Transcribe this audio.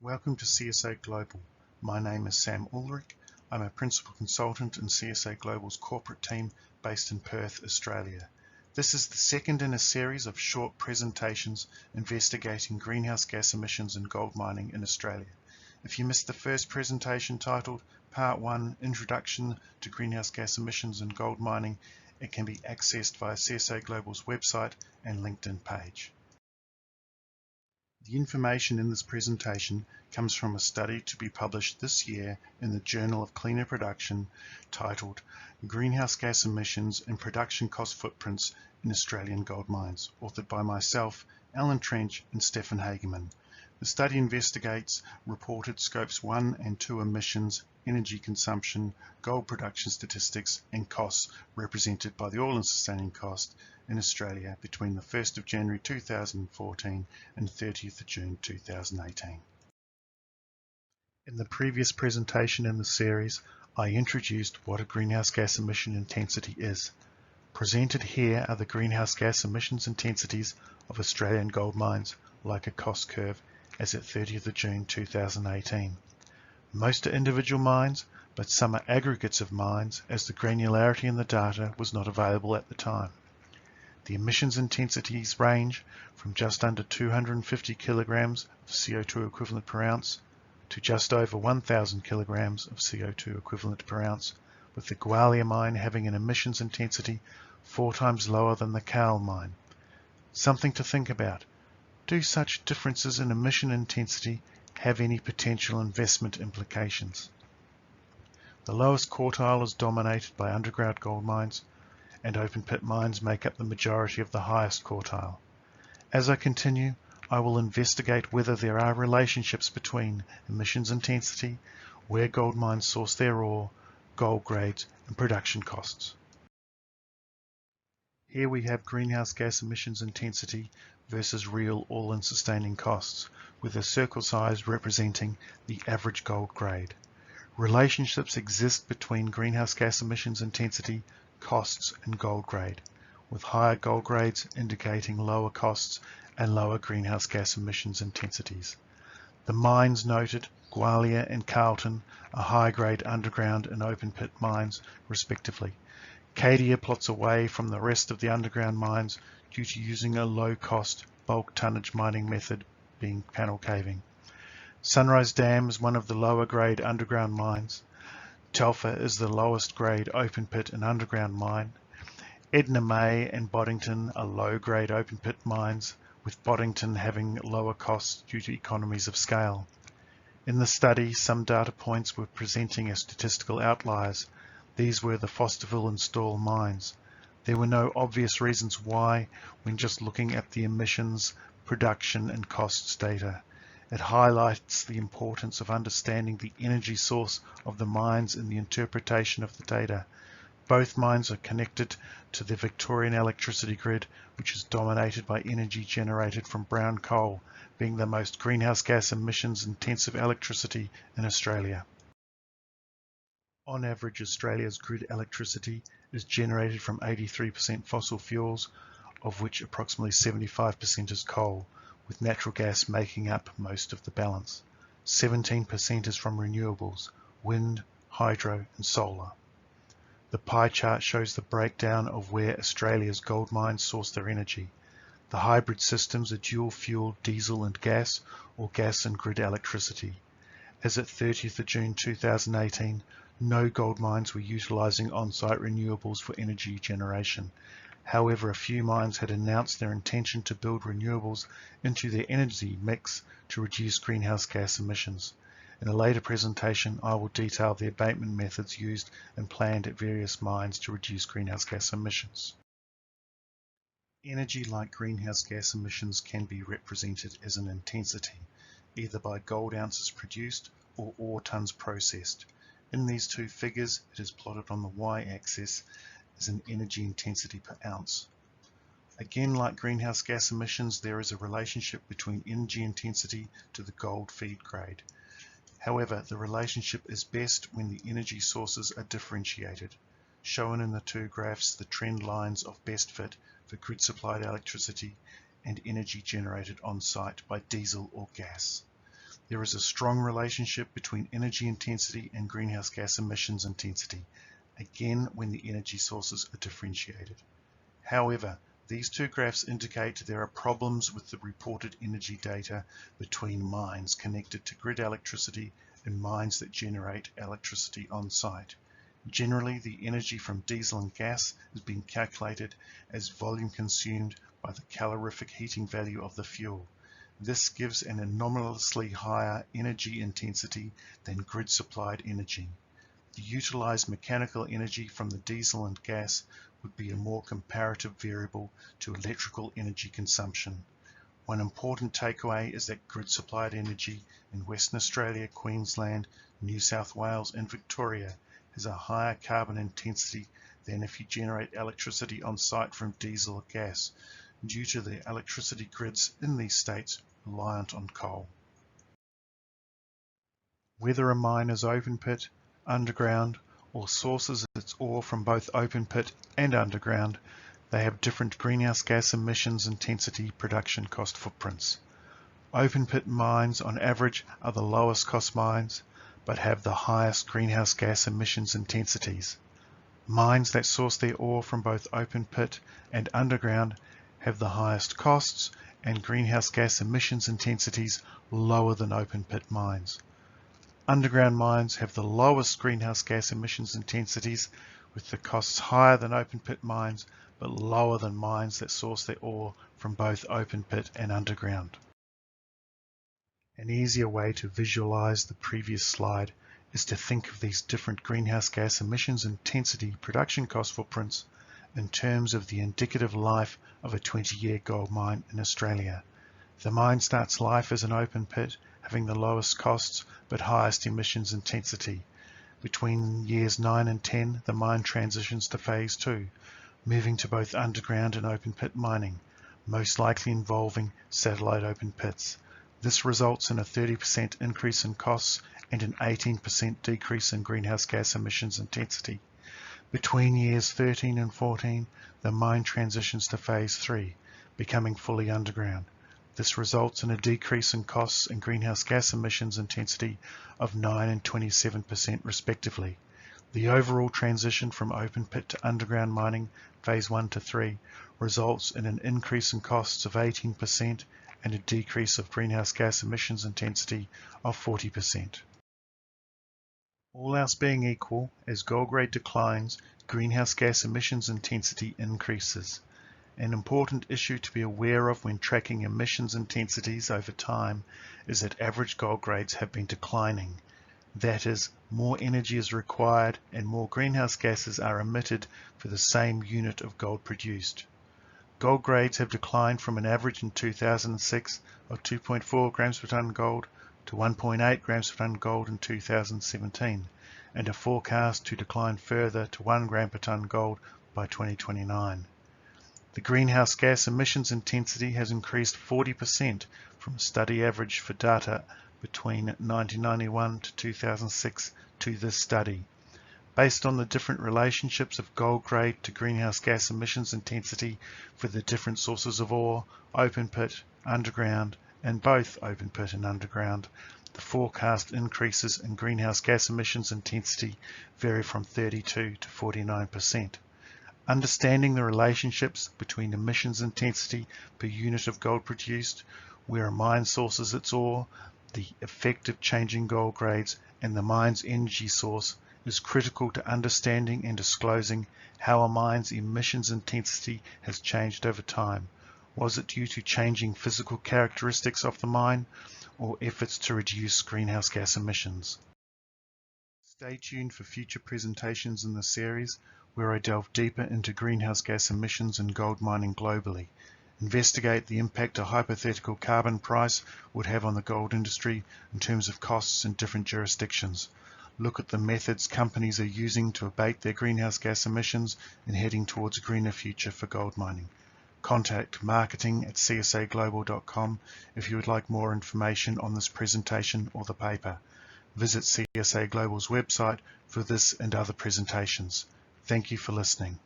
Welcome to CSA Global. My name is Sam Ulrich. I'm a Principal Consultant in CSA Global's corporate team based in Perth, Australia. This is the second in a series of short presentations investigating greenhouse gas emissions in gold mining in Australia. If you missed the first presentation titled Part 1 Introduction to Greenhouse Gas Emissions in Gold Mining, it can be accessed via CSA Global's website and LinkedIn page. The information in this presentation comes from a study to be published this year in the Journal of Cleaner Production titled Greenhouse Gas Emissions and Production Cost Footprints in Australian Gold Mines, authored by myself, Alan Trench and Stefan Hageman. The study investigates reported Scopes 1 and 2 emissions, energy consumption, gold production statistics and costs represented by the all-in sustaining cost in Australia between the 1st of January 2014 and 30th of June 2018. In the previous presentation in the series, I introduced what a greenhouse gas emission intensity is. Presented here are the greenhouse gas emissions intensities of Australian gold mines, like a cost curve, as at 30th of June 2018. Most are individual mines, but some are aggregates of mines, as the granularity in the data was not available at the time. The emissions intensities range from just under 250 kilograms of CO2 equivalent per ounce to just over 1,000 kilograms of CO2 equivalent per ounce, with the Gwalia mine having an emissions intensity 4 times lower than the Cowal mine. Something to think about. Do such differences in emission intensity have any potential investment implications? The lowest quartile is dominated by underground gold mines, and open pit mines make up the majority of the highest quartile. As I continue, I will investigate whether there are relationships between emissions intensity, where gold mines source their ore, gold grades, and production costs. Here we have greenhouse gas emissions intensity versus real all-in sustaining costs, with the circle size representing the average gold grade. Relationships exist between greenhouse gas emissions intensity, costs, and gold grade, with higher gold grades indicating lower costs and lower greenhouse gas emissions intensities. The mines noted, Gwalia and Carlton, are high-grade underground and open pit mines, respectively. Cadia plots away from the rest of the underground mines due to using a low-cost bulk tonnage mining method, being panel caving. Sunrise Dam is one of the lower-grade underground mines. Telfer is the lowest-grade open pit and underground mine. Edna May and Boddington are low-grade open pit mines, with Boddington having lower costs due to economies of scale. In the study, some data points were presenting as statistical outliers. These were the Fosterville and Stawell mines. There were no obvious reasons why when just looking at the emissions, production and costs data. It highlights the importance of understanding the energy source of the mines in the interpretation of the data. Both mines are connected to the Victorian electricity grid, which is dominated by energy generated from brown coal, being the most greenhouse gas emissions intensive electricity in Australia. On average, Australia's grid electricity is generated from 83% fossil fuels, of which approximately 75% is coal, with natural gas making up most of the balance. 17% is from renewables, wind, hydro and solar. The pie chart shows the breakdown of where Australia's gold mines source their energy. The hybrid systems are dual-fuel diesel and gas, or gas and grid electricity. As at 30th of June 2018, no gold mines were utilising on-site renewables for energy generation. However, a few mines had announced their intention to build renewables into their energy mix to reduce greenhouse gas emissions. In a later presentation, I will detail the abatement methods used and planned at various mines to reduce greenhouse gas emissions. Energy like greenhouse gas emissions can be represented as an intensity, either by gold ounces produced or ore tonnes processed. In these two figures, it is plotted on the y-axis as an energy intensity per ounce. Again, like greenhouse gas emissions, there is a relationship between energy intensity to the gold feed grade. However, the relationship is best when the energy sources are differentiated. Shown in the two graphs, the trend lines of best fit for grid-supplied electricity and energy generated on-site by diesel or gas. There is a strong relationship between energy intensity and greenhouse gas emissions intensity, again when the energy sources are differentiated. However, these two graphs indicate there are problems with the reported energy data between mines connected to grid electricity and mines that generate electricity on site. Generally, the energy from diesel and gas is being calculated as volume consumed by the calorific heating value of the fuel. This gives an anomalously higher energy intensity than grid-supplied energy. The utilized mechanical energy from the diesel and gas would be a more comparative variable to electrical energy consumption. One important takeaway is that grid-supplied energy in Western Australia, Queensland, New South Wales and Victoria has a higher carbon intensity than if you generate electricity on site from diesel or gas, due to the electricity grids in these states reliant on coal. Whether a mine is open pit, underground, or sources its ore from both open pit and underground, they have different greenhouse gas emissions intensity production cost footprints. Open pit mines on average are the lowest cost mines, but have the highest greenhouse gas emissions intensities. Mines that source their ore from both open pit and underground have the highest costs and greenhouse gas emissions intensities lower than open pit mines. Underground mines have the lowest greenhouse gas emissions intensities, with the costs higher than open pit mines but lower than mines that source their ore from both open pit and underground. An easier way to visualize the previous slide is to think of these different greenhouse gas emissions intensity production cost footprints in terms of the indicative life of a 20-year gold mine in Australia. The mine starts life as an open pit, having the lowest costs but highest emissions intensity. Between years 9 and 10, the mine transitions to phase 2, moving to both underground and open pit mining, most likely involving satellite open pits. This results in a 30% increase in costs and an 18% decrease in greenhouse gas emissions intensity. Between years 13 and 14, the mine transitions to phase 3, becoming fully underground. This results in a decrease in costs and greenhouse gas emissions intensity of 9 and 27% respectively. The overall transition from open pit to underground mining, phase 1 to 3, results in an increase in costs of 18% and a decrease of greenhouse gas emissions intensity of 40%. All else being equal, as gold grade declines, greenhouse gas emissions intensity increases. An important issue to be aware of when tracking emissions intensities over time is that average gold grades have been declining. That is, more energy is required and more greenhouse gases are emitted for the same unit of gold produced. Gold grades have declined from an average in 2006 of 2.4 grams per tonne gold to 1.8 grams per tonne gold in 2017, and are forecast to decline further to 1 gram per tonne gold by 2029. The greenhouse gas emissions intensity has increased 40% from a study average for data between 1991 to 2006 to this study. Based on the different relationships of gold grade to greenhouse gas emissions intensity for the different sources of ore, open pit, underground, and both open pit and underground, the forecast increases in greenhouse gas emissions intensity vary from 32 to 49%. Understanding the relationships between emissions intensity per unit of gold produced, where a mine sources its ore, the effect of changing gold grades, and the mine's energy source is critical to understanding and disclosing how a mine's emissions intensity has changed over time. Was it due to changing physical characteristics of the mine, or efforts to reduce greenhouse gas emissions? Stay tuned for future presentations in the series, where I delve deeper into greenhouse gas emissions in gold mining globally, investigate the impact a hypothetical carbon price would have on the gold industry in terms of costs in different jurisdictions, look at the methods companies are using to abate their greenhouse gas emissions and heading towards a greener future for gold mining. Contact marketing@csaglobal.com if you would like more information on this presentation or the paper. Visit CSA Global's website for this and other presentations. Thank you for listening.